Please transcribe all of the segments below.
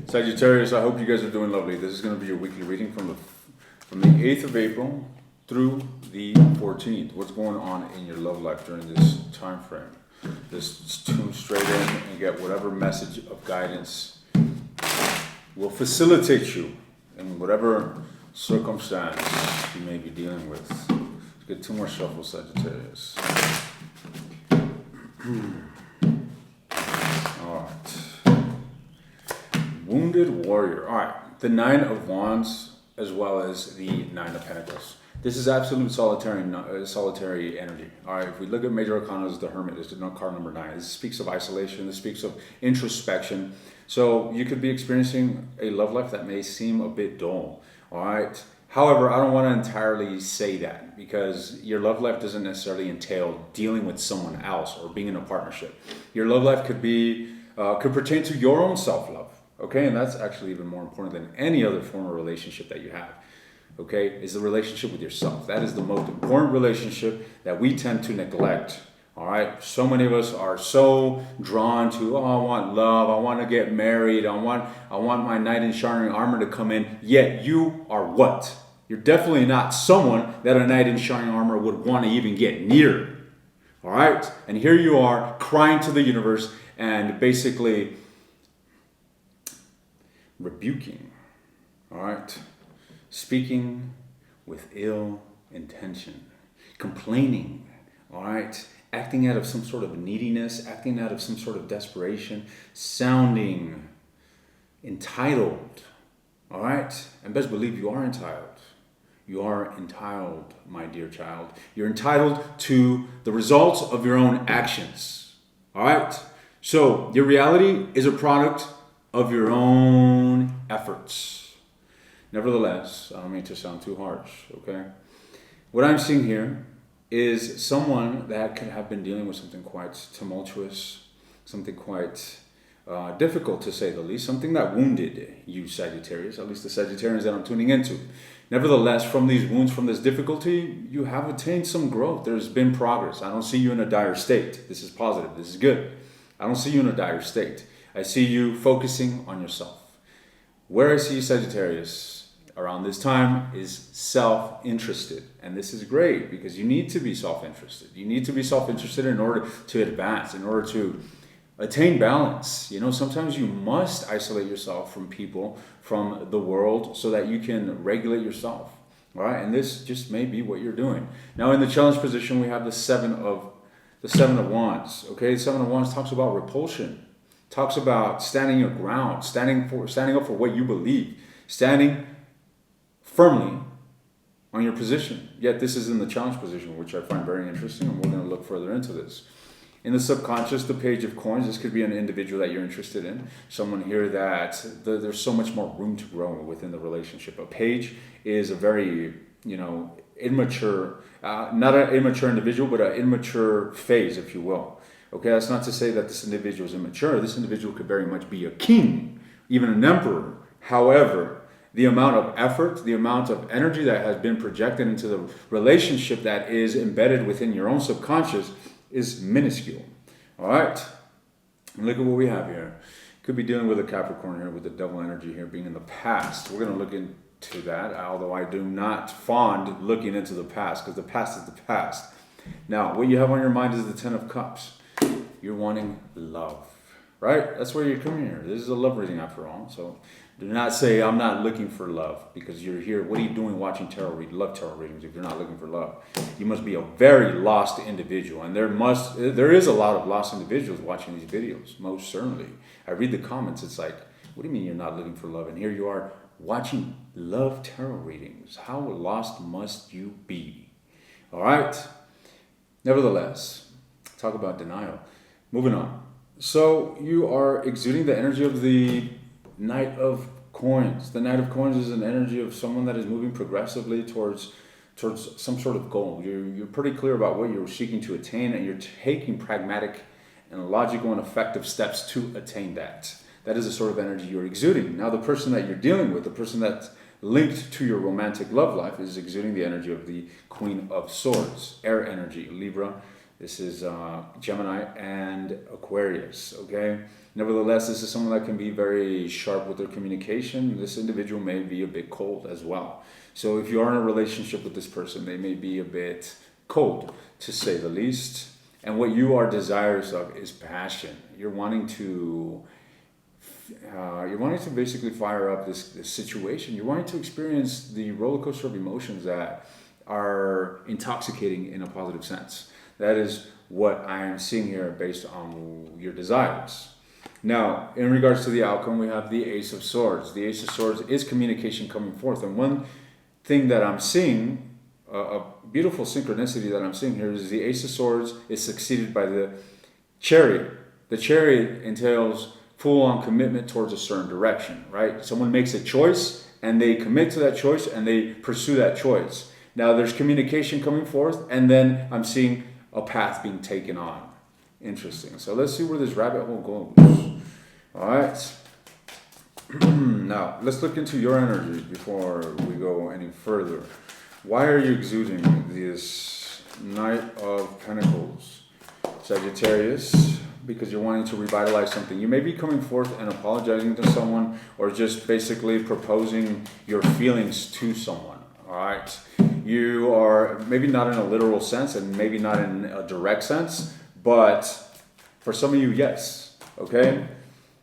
Sagittarius, I hope you guys are doing lovely. This is going to be your weekly reading from the 8th of April through the 14th. What's going on in your love life during this time frame? Just tune straight in and get whatever message of guidance will facilitate you in whatever circumstance you may be dealing with. Let's get two more shuffles, Sagittarius. All right. Wounded Warrior. All right. The Nine of Wands as well as the Nine of Pentacles. This is absolute solitary energy. All right. If we look at major arcana as the Hermit, is the card number 9. This speaks of isolation. This speaks of introspection. So you could be experiencing a love life that may seem a bit dull. All right. However, I don't want to entirely say that, because your love life doesn't necessarily entail dealing with someone else or being in a partnership. Your love life could pertain to your own self-love. Okay, and that's actually even more important than any other form of relationship that you have. Okay, is the relationship with yourself. That is the most important relationship that we tend to neglect. All right, so many of us are so drawn to, I want love, I want to get married, I want my knight in shining armor to come in. Yet you are what? You're definitely not someone that a knight in shining armor would want to even get near. All right, and here you are crying to the universe and basically rebuking, all right, speaking with ill intention, complaining, all right, acting out of some sort of neediness, acting out of some sort of desperation, sounding entitled, all right, and best believe you are entitled. You are entitled, my dear child. You're entitled to the results of your own actions, all right? So your reality is a product of your own efforts. Nevertheless, I don't mean to sound too harsh, okay? What I'm seeing here is someone that could have been dealing with something quite tumultuous, something quite difficult to say the least, something that wounded you, Sagittarius, at least the Sagittarians that I'm tuning into. Nevertheless, from these wounds, from this difficulty, you have attained some growth. There's been progress. I don't see you in a dire state. This is positive. This is good. I don't see you in a dire state. I see you focusing on yourself. Where I see you, Sagittarius, around this time is self-interested. And this is great because you need to be self-interested. You need to be self-interested in order to advance, in order to attain balance. You know, sometimes you must isolate yourself from people, from the world, so that you can regulate yourself. All right, and this just may be what you're doing. Now, in the challenge position, we have the Seven of Wands. Okay, the Seven of Wands talks about repulsion. Talks about standing your ground, standing up for what you believe, standing firmly on your position. Yet this is in the challenge position, which I find very interesting, and we're going to look further into this. In the subconscious, the Page of Coins, this could be an individual that you're interested in, someone here that there's so much more room to grow within the relationship. A page is a very, immature, not an immature individual, but an immature phase, if you will. Okay, that's not to say that this individual is immature. This individual could very much be a king, even an emperor. However, the amount of effort, the amount of energy that has been projected into the relationship that is embedded within your own subconscious is minuscule. All right, and look at what we have here. Could be dealing with a Capricorn here, with the double energy here being in the past. We're going to look into that, although I do not fond looking into the past, because the past is the past. Now, what you have on your mind is the Ten of Cups. You're wanting love, right? That's where you're coming here. This is a love reading after all. So do not say, I'm not looking for love, because you're here. What are you doing watching love tarot readings if you're not looking for love? You must be a very lost individual. And there is a lot of lost individuals watching these videos, most certainly. I read the comments. It's like, what do you mean you're not looking for love? And here you are watching love tarot readings. How lost must you be? All right. Nevertheless, talk about denial. Moving on. So you are exuding the energy of the Knight of Coins. The Knight of Coins is an energy of someone that is moving progressively towards some sort of goal. You're pretty clear about what you're seeking to attain, and you're taking pragmatic and logical and effective steps to attain that. That is the sort of energy you're exuding. Now, the person that you're dealing with, the person that's linked to your romantic love life, is exuding the energy of the Queen of Swords, air energy, Libra, This is Gemini and Aquarius, okay? Nevertheless, this is someone that can be very sharp with their communication. This individual may be a bit cold as well. So if you are in a relationship with this person, they may be a bit cold, to say the least. And what you are desirous of is passion. You're wanting to basically fire up this situation. You're wanting to experience the roller coaster of emotions that are intoxicating in a positive sense. That is what I am seeing here based on your desires. Now, in regards to the outcome, we have the Ace of Swords. The Ace of Swords is communication coming forth. And one thing that I'm seeing, a beautiful synchronicity that I'm seeing here, is the Ace of Swords is succeeded by the Chariot. The Chariot entails full-on commitment towards a certain direction, right? Someone makes a choice and they commit to that choice and they pursue that choice. Now there's communication coming forth, and then I'm seeing a path being taken on. Interesting. So let's see where this rabbit hole goes. All right. Now let's look into your energy before we go any further. Why are you exuding this Knight of Pentacles, Sagittarius? Because you're wanting to revitalize something. You may be coming forth and apologizing to someone, or just basically proposing your feelings to someone. All right. You are maybe not in a literal sense and maybe not in a direct sense, but for some of you, yes. Okay?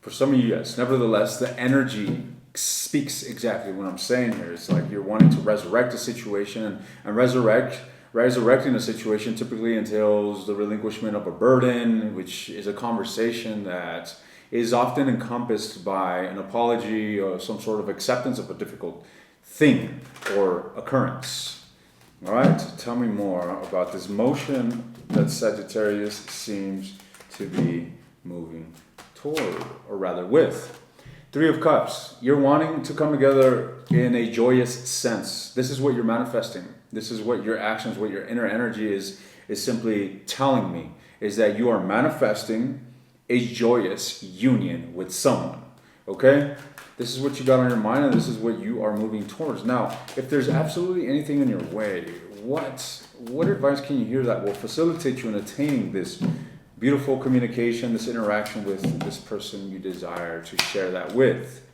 For some of you, yes. Nevertheless, the energy speaks exactly what I'm saying here. It's like you're wanting to resurrect a situation, and resurrecting a situation typically entails the relinquishment of a burden, which is a conversation that is often encompassed by an apology or some sort of acceptance of a difficult thing or occurrence. All right, tell me more about this motion that Sagittarius seems to be moving toward, or rather with. Three of Cups. You're wanting to come together in a joyous sense. This is what you're manifesting. This is what your actions, what your inner energy is simply telling me, is that you are manifesting a joyous union with someone. Okay? This is what you got on your mind, and this is what you are moving towards. Now, if there's absolutely anything in your way, what advice can you hear that will facilitate you in attaining this beautiful communication, this interaction with this person you desire to share that with?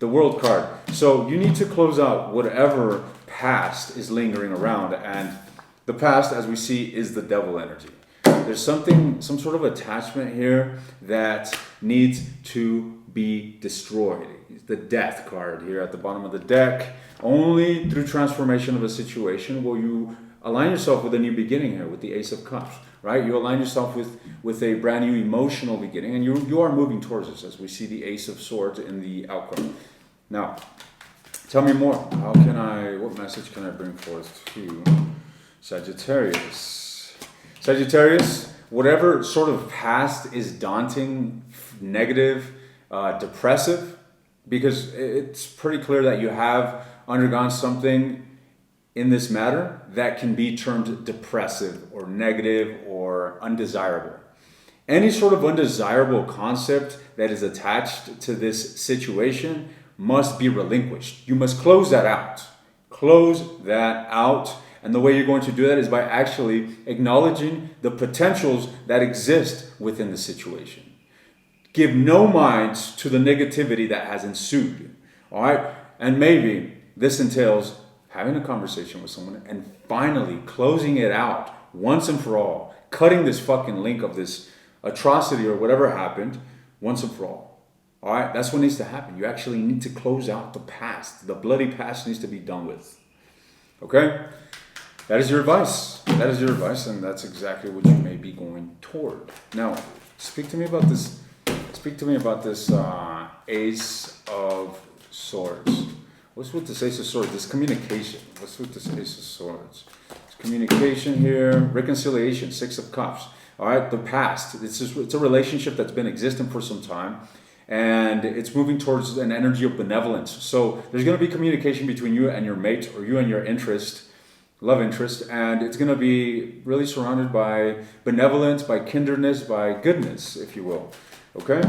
The World card. So you need to close out whatever past is lingering around, and the past, as we see, is the devil energy. There's some sort of attachment here that needs to be destroyed. The Death card here at the bottom of the deck. Only through transformation of a situation will you align yourself with a new beginning here with the Ace of Cups, right? You align yourself with a brand new emotional beginning, and you are moving towards this as we see the Ace of Swords in the outcome. Now, tell me more. What message can I bring forth to Sagittarius? Sagittarius, whatever sort of past is daunting, negative, depressive, because it's pretty clear that you have undergone something in this matter that can be termed depressive or negative or undesirable. Any sort of undesirable concept that is attached to this situation must be relinquished. You must close that out. Close that out. And the way you're going to do that is by actually acknowledging the potentials that exist within the situation. Give no mind to the negativity that has ensued. All right? And maybe this entails having a conversation with someone and finally closing it out once and for all. Cutting this fucking link of this atrocity or whatever happened once and for all. All right? That's what needs to happen. You actually need to close out the past. The bloody past needs to be done with. Okay? That is your advice. That is your advice, and that's exactly what you may be going toward. Now, speak to me about this. Speak to me about this Ace of Swords. What's with this Ace of Swords? This communication. What's with this Ace of Swords? It's communication here. Reconciliation. Six of Cups. All right. The past. It's a relationship that's been existing for some time, and it's moving towards an energy of benevolence. So there's going to be communication between you and your mate, or you and your love interest, and it's going to be really surrounded by benevolence, by kindredness, by goodness, if you will. Okay?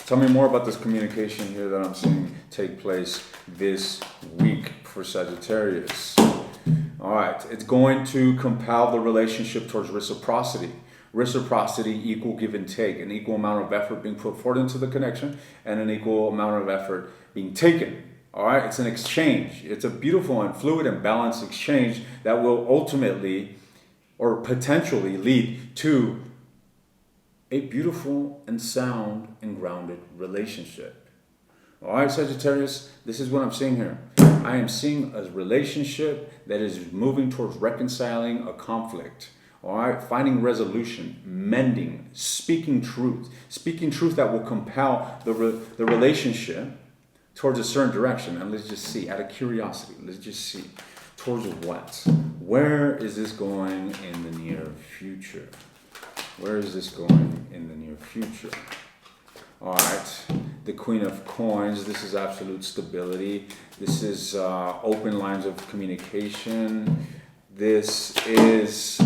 Tell me more about this communication here that I'm seeing take place this week for Sagittarius. All right, it's going to compel the relationship towards reciprocity. Reciprocity, equal give and take, an equal amount of effort being put forward into the connection and an equal amount of effort being taken. All right, it's an exchange. It's a beautiful and fluid and balanced exchange that will ultimately or potentially lead to a beautiful and sound and grounded relationship. All right, Sagittarius, this is what I'm seeing here. I am seeing a relationship that is moving towards reconciling a conflict. All right, finding resolution, mending, speaking truth that will compel the relationship towards a certain direction. And let's just see, out of curiosity, let's just see, towards what? Where is this going in the near future? Where is this going in the near future? All right, the Queen of Coins, this is absolute stability. This is open lines of communication. This is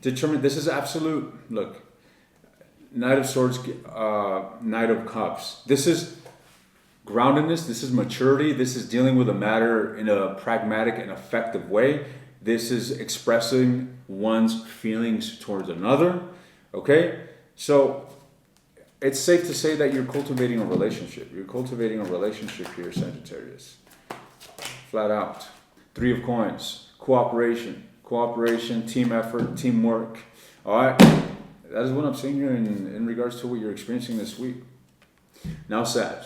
determined. This is absolute. Look, Knight of Swords, Knight of Cups. This is groundedness. This is maturity. This is dealing with a matter in a pragmatic and effective way. This is expressing one's feelings towards another. Okay? So it's safe to say that you're cultivating a relationship. You're cultivating a relationship here, Sagittarius. Flat out. Three of Coins. Cooperation, team effort, teamwork. All right? That is what I'm seeing here in regards to what you're experiencing this week. Now, Sag,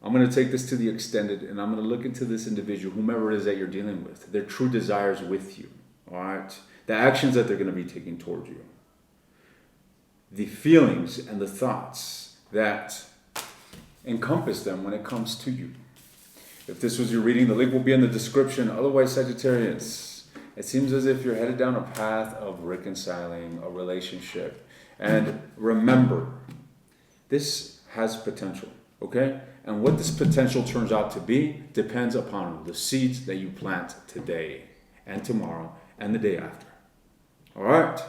I'm going to take this to the extended, and I'm going to look into this individual, whomever it is that you're dealing with, their true desires with you. All right? The actions that they're going to be taking towards you. The feelings and the thoughts that encompass them when it comes to you. If this was your reading, the link will be in the description. Otherwise, Sagittarius, it seems as if you're headed down a path of reconciling a relationship. And remember, this has potential, okay? And what this potential turns out to be depends upon the seeds that you plant today and tomorrow and the day after. All right?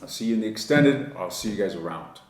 I'll see you in the extended. I'll see you guys around.